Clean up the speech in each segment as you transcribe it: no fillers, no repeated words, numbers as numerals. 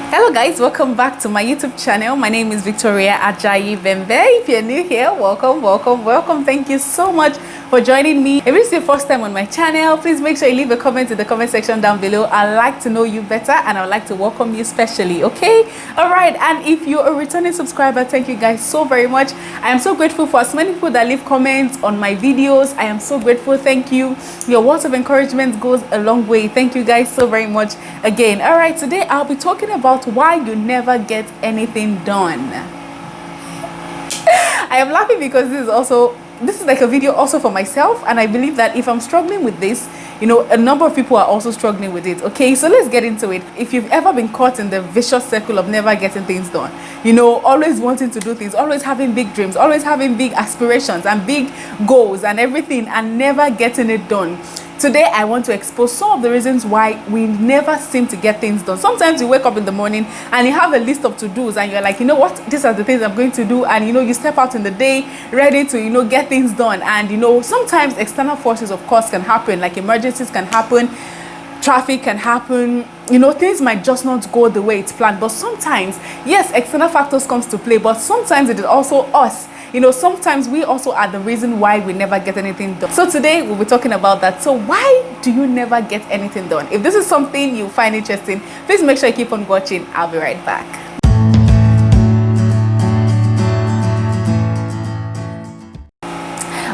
Hello guys, welcome back to my YouTube channel. My name is Victoria Ajayi Bembe. If you're new here, welcome. Thank you so much for joining me. If this is your first time on my channel, please make sure you leave a comment in the comment section down below. I'd like to know you better and I'd like to welcome you specially, okay? All right, and if you're a returning subscriber, thank you guys so very much. I am so grateful for as many people that leave comments on my videos. I am so grateful. Thank you. Your words of encouragement goes a long way. Thank you guys so very much again. All right, today I'll be talking about why you never get anything done. I am laughing because this is like a video also for myself, and I believe that if I'm struggling with this, a number of people are also struggling with it. Okay, so let's get into it. If you've ever been caught in the vicious circle of never getting things done, always wanting to do things, always having big dreams, always having big aspirations and big goals and everything, and never getting it done, today I want to expose some of the reasons why we never seem to get things done. Sometimes you wake up in the morning and you have a list of to-dos and you're like, you know what, these are the things I'm going to do, and you step out in the day ready to get things done. And sometimes external forces of course can happen, like emergencies can happen, traffic can happen, things might just not go the way it's planned. But sometimes, yes, external factors comes to play, but sometimes it is also us. Sometimes we also are the reason why we never get anything done. So today we'll be talking about that. So why do you never get anything done? If this is something you find interesting, please make sure you keep on watching. I'll be right back.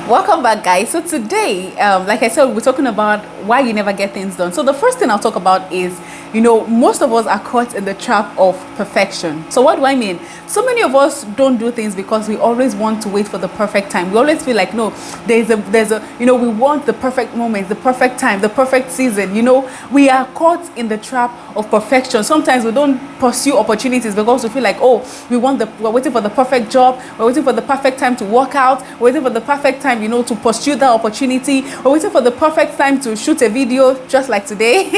Welcome back, guys. So today, like I said, we're talking about why you never get things done. So the first thing I'll talk about is, most of us are caught in the trap of perfection. So what do I mean? So many of us don't do things because we always want to wait for the perfect time. We always feel like, no, there's a we want the perfect moment, the perfect time, the perfect season. We are caught in the trap of perfection. Sometimes we don't pursue opportunities because we feel like, oh, we're waiting for the perfect job, we're waiting for the perfect time to work out, we're waiting for the perfect time, to pursue that opportunity, we're waiting for the perfect time to shoot a video, just like today.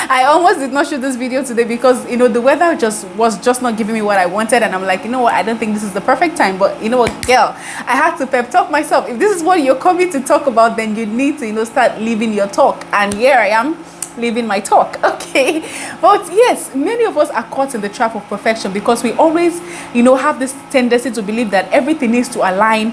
I almost did not shoot this video today because the weather was just not giving me what I wanted, and I'm like, what, I don't think this is the perfect time. But what, girl, I had to pep talk myself. If this is what you're coming to talk about, then you need to start living your talk. And here I am living my talk. Okay, but yes, many of us are caught in the trap of perfection because we always have this tendency to believe that everything needs to align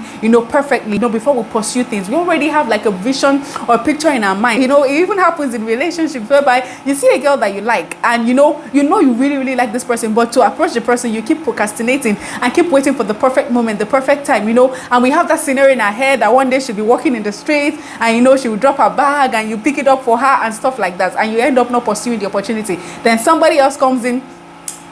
perfectly before we pursue things. We already have like a vision or a picture in our mind. It even happens in relationships whereby you see a girl that you like, and you really like this person, but to approach the person you keep procrastinating and keep waiting for the perfect moment, the perfect time. And we have that scenario in our head that one day she'll be walking in the street and she will drop her bag and you pick it up for her and stuff like that, and you end up not pursuing the opportunity. Then somebody else comes in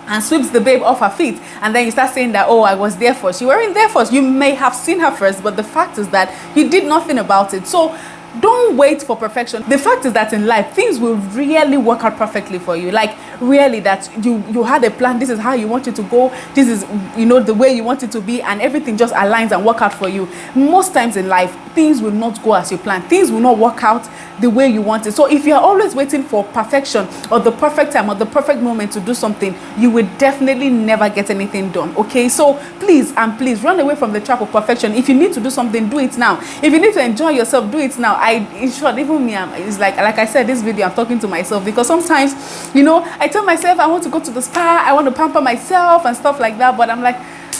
and sweeps the babe off her feet, and then you start saying that, oh, I was there first. You weren't there first. You may have seen her first, but the fact is that you did nothing about it. So don't wait for perfection. The fact is that in life, things will really work out perfectly for you. Like really, that you had a plan. This is how you want it to go. This is the way you want it to be, and everything just aligns and work out for you. Most times in life, things will not go as you plan. Things will not work out the way you want it. So if you're always waiting for perfection or the perfect time or the perfect moment to do something, you will definitely never get anything done. Okay, so please run away from the trap of perfection. If you need to do something, do it now. If you need to enjoy yourself, do it now. In short, even me, it's like I said, this video, I'm talking to myself because sometimes I tell myself I want to go to the spa, I want to pamper myself and stuff like that, but I'm like,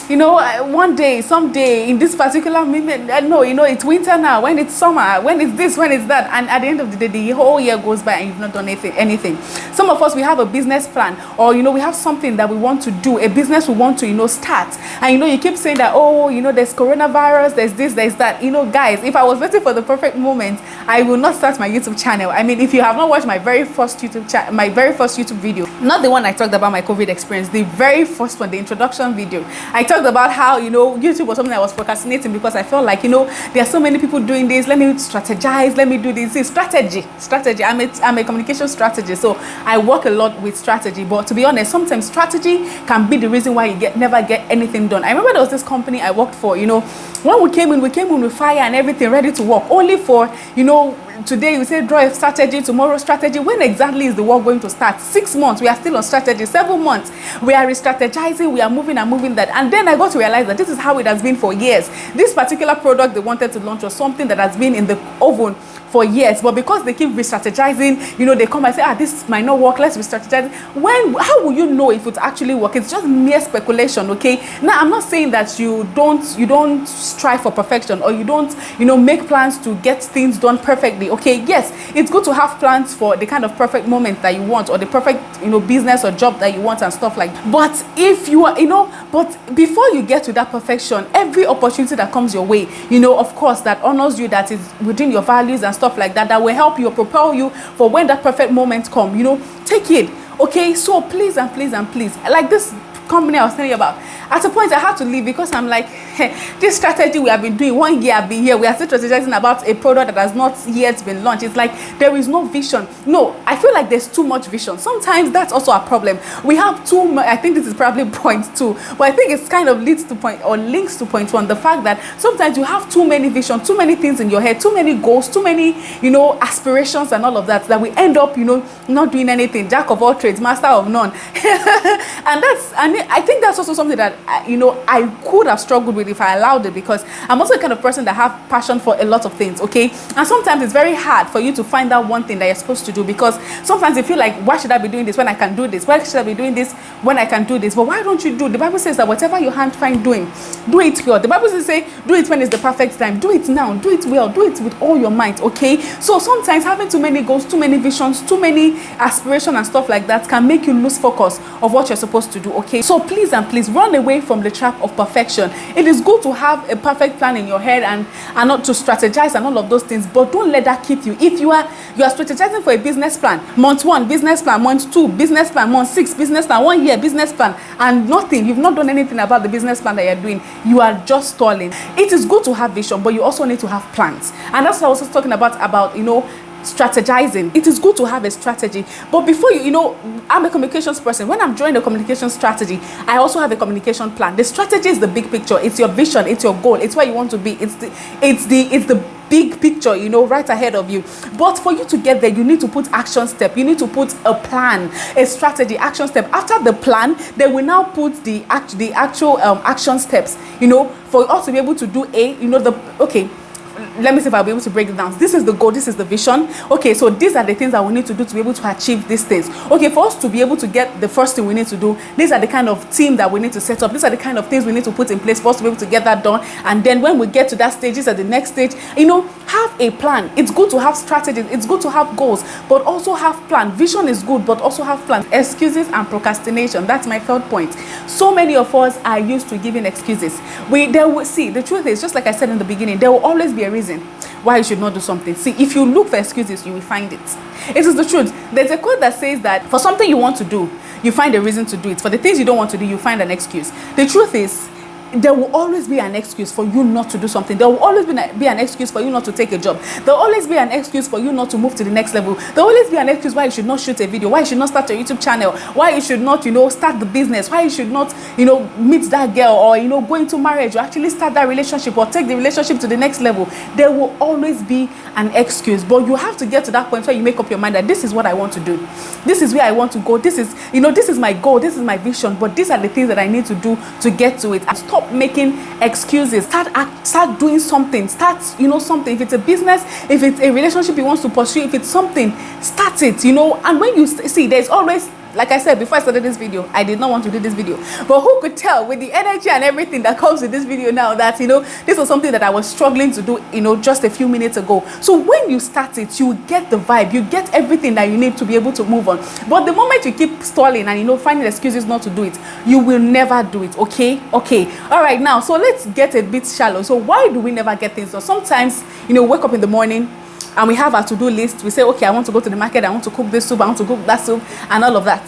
one day, someday, in this particular moment, no, it's winter now, when it's summer, when it's this, when it's that, and at the end of the day, the whole year goes by and you've not done anything. Some of us, we have a business plan, or we have something that we want to do, a business we want to start, and you keep saying that, oh, there's coronavirus, there's this, there's that. Guys, if I was waiting for the perfect moment, I will not start my YouTube channel. I mean, if you have not watched my very first YouTube video, not the one I talked about my COVID experience, the very first one, the introduction video, I talked about how YouTube was something I was procrastinating because I felt like there are so many people doing this. Let me strategize, let me do this. It's strategy. I'm a communication strategist, so I work a lot with strategy. But to be honest, sometimes strategy can be the reason why you never get anything done. I remember there was this company I worked for. When we came in with fire and everything ready to work, only for today we say draw a strategy, tomorrow strategy. When exactly is the work going to start? 6 months, we are still on strategy. 7 months, we are re-strategizing, we are moving that. And then I got to realize that this is how it has been for years. This particular product they wanted to launch was something that has been in the oven for years, but because they keep re-strategizing, you know, they come and say, this might not work, let's re-strategize. How will you know if it actually work? It's just mere speculation, okay? Now, I'm not saying that you don't strive for perfection, or you don't, you know, make plans to get things done perfectly, okay? Yes, it's good to have plans for the kind of perfect moment that you want, or the perfect, you know, business or job that you want and stuff like that. But if you are, you know, but before you get to that perfection, every opportunity that comes your way, you know, of course, that honors you, that is within your values and stuff like that, that will help you, propel you for when that perfect moment come, you know, take it, okay? So please and please and please, like this company I was telling you about, at a point I had to leave because I'm like, this strategy we have been doing, 1 year I've been here, we are still strategizing about a product that has not yet been launched. It's like there is no vision. No, I feel like there's too much vision. Sometimes that's also a problem. We have too much. I think this is probably point 2, but I think it's kind of leads to point, or links to point 1, the fact that sometimes you have too many vision, too many things in your head, too many goals, too many, you know, aspirations and all of that, that we end up, you know, not doing anything. Jack of all trades, master of none. and I think that's also something that, you know, I could have struggled with if I allowed it, because I'm also the kind of person that have passion for a lot of things, okay? And sometimes it's very hard for you to find that one thing that you're supposed to do, because sometimes you feel like, why should I be doing this when I can do this? Why should I be doing this when I can do this? But why don't you do? The Bible says that whatever your hand find doing, do it well. The Bible says, do it when it's the perfect time. Do it now. Do it well. Do it with all your might, okay? So sometimes having too many goals, too many visions, too many aspirations and stuff like that can make you lose focus of what you're supposed to do, okay? So please and please run away from the trap of perfection. It is good to have a perfect plan in your head and not to strategize and all of those things, but don't let that keep you. If you are strategizing for a business plan, month 1 business plan, month 2 business plan, month 6 business plan, 1 year business plan, and nothing, you've not done anything about the business plan that you're doing, you are just stalling. It is good to have vision, but you also need to have plans. And that's what I was talking about, you know, strategizing. It is good to have a strategy, but before you know, I'm a communications person. When I'm drawing a communication strategy, I also have a communication plan. The strategy is the big picture. It's your vision, it's your goal, it's where you want to be, it's the big picture, you know, right ahead of you. But for you to get there, you need to put action step. You need to put a plan, a strategy, action step. After the plan, they will now put the actual action steps, you know, for us to be able to do let me see if I'll be able to break it down. This is the goal, this is the vision. Okay, so these are the things that we need to do to be able to achieve these things. Okay, for us to be able to get the first thing we need to do, these are the kind of team that we need to set up. These are the kind of things we need to put in place for us to be able to get that done. And then when we get to that stage, these are the next stage. You know, have a plan. It's good to have strategies. It's good to have goals, but also have plan. Vision is good, but also have plans. Excuses and procrastination. That's my third point. So many of us are used to giving excuses. The truth is, just like I said in the beginning, there will always be a reason why you should not do something. See, if you look for excuses, you will find it. It is the truth. There's a quote that says that for something you want to do, you find a reason to do it. For the things you don't want to do, you find an excuse. The truth is, there will always be an excuse for you not to do something. There will always be an excuse for you not to take a job. There will always be an excuse for you not to move to the next level. There will always be an excuse why you should not shoot a video, why you should not start a YouTube channel, why you should not, you know, start the business, why you should not, you know, meet that girl, or, you know, go into marriage, or actually start that relationship, or take the relationship to the next level. There will always be an excuse, but you have to get to that point where you make up your mind that this is what I want to do. This is where I want to go. This is, you know, this is my goal. This is my vision, but these are the things that I need to do to get to it. And stop making excuses. Start doing something. Start, you know, something. If it's a business, if it's a relationship you want to pursue, if it's something, start it, you know. And when you see, there's always, like I said before I started this video, I did not want to do this video, but who could tell with the energy and everything that comes with this video now that, you know, this was something that I was struggling to do, you know, just a few minutes ago. So when you start it, you get the vibe, you get everything that you need to be able to move on. But the moment you keep stalling and, you know, finding excuses not to do it, you will never do it. Okay, all right. Now, so let's get a bit shallow. So why do we never get things done? Sometimes, you know, wake up in the morning and we have our to-do list. We say, okay, I want to go to the market, I want to cook this soup, I want to cook that soup, and all of that.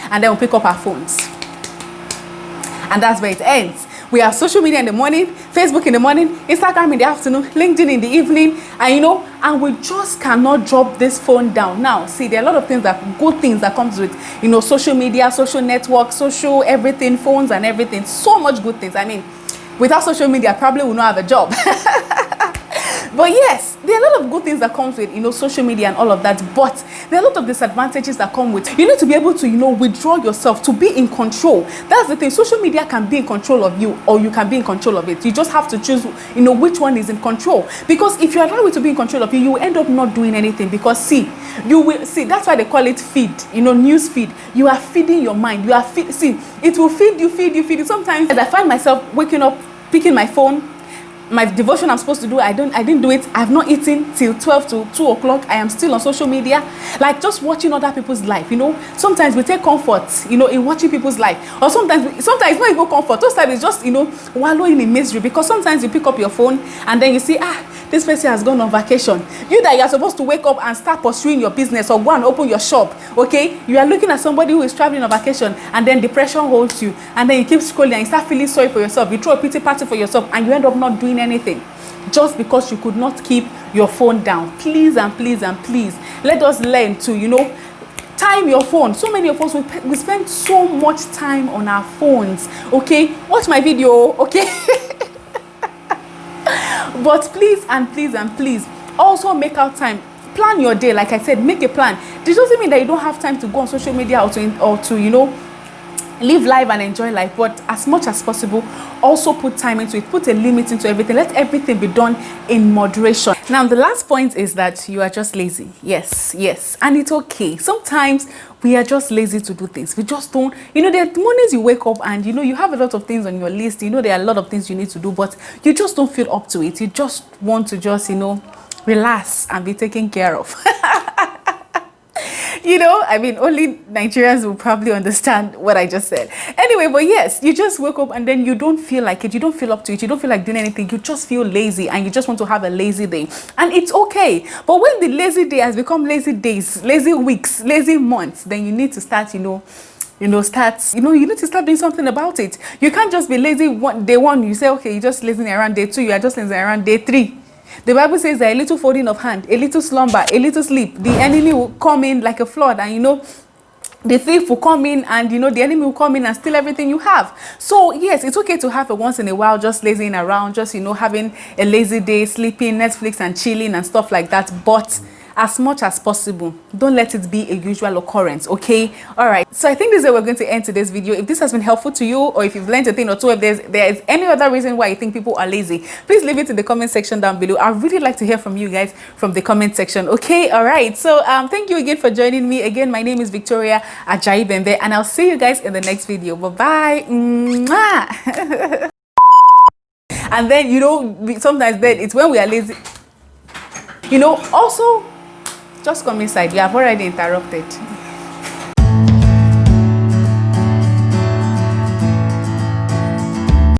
And then we pick up our phones. And that's where it ends. We have social media in the morning, Facebook in the morning, Instagram in the afternoon, LinkedIn in the evening, and, you know, and we just cannot drop this phone down. Now, see, there are a lot of things good things that comes with, you know, social media, social network, social everything, phones and everything. So much good things. I mean, without social media, I probably would not have a job. But yes, there are a lot of good things that comes with, social media and all of that, but there are a lot of disadvantages that come with. You need to be able to, withdraw yourself, to be in control. That's the thing. Social media can be in control of you, or you can be in control of it. You just have to choose, which one is in control. Because if you allow it to be in control of you, you will end up not doing anything. Because that's why they call it feed, news feed. You are feeding your mind. It will feed you. Sometimes I find myself waking up, picking my phone, my devotion I'm supposed to do, I didn't do it. I've not eaten till 12 to 2 o'clock. I am still on social media, like just watching other people's life. Sometimes we take comfort, in watching people's life, or sometimes it's not even comfort. Those times it's just, wallowing in misery, because sometimes you pick up your phone and then you see, this person has gone on vacation. You are supposed to wake up and start pursuing your business or go and open your shop, okay? You are looking at somebody who is traveling on vacation, and then depression holds you, and then you keep scrolling and you start feeling sorry for yourself. You throw a pity party for yourself, and you end up not doing anything just because you could not keep your phone down. Please and please and please, let us learn to, time your phone. So many of us, we spend so much time on our phones, okay? Watch my video, okay? But please and please and please, also make out time. Plan your day. Like I said, make a plan. This doesn't mean that you don't have time to go on social media or to live life and enjoy life, but as much as possible, also put time into it. Put a limit into everything. Let everything be done in moderation. Now, the last point is that you are just lazy. Yes, and it's okay. Sometimes we are just lazy to do things. We just don't, there are mornings you wake up and, you have a lot of things on your list. There are a lot of things you need to do, but you just don't feel up to it. You just want to relax and be taken care of. Only Nigerians will probably understand what I just said. Anyway, but yes, you just wake up and then you don't feel like it. You don't feel up to it. You don't feel like doing anything. You just feel lazy and you just want to have a lazy day. And it's okay. But when the lazy day has become lazy days, lazy weeks, lazy months, then you need to start, you need to start doing something about it. You can't just be lazy day one. You say, okay, you're just lazy around day two. You are just lazy around day three. The Bible says that a little folding of hand, a little slumber, a little sleep, the enemy will come in like a flood, and the thief will come in, and the enemy will come in and steal everything you have. So yes, it's okay to have a once in a while just lazing around, just having a lazy day, sleeping, Netflix and chilling and stuff like that. But as much as possible, don't let it be a usual occurrence, okay? All right, so I think this is where we're going to end today's video. If this has been helpful to you, or if you've learned a thing or two, if there is any other reason why you think people are lazy, please leave it in the comment section down below. I'd really like to hear from you guys from the comment section, okay? All right, so thank you again for joining me. Again, my name is Victoria Ajayi Bembe, and I'll see you guys in the next video. Bye-bye. And then, sometimes then it's when we are lazy, also just come inside. You have already interrupted.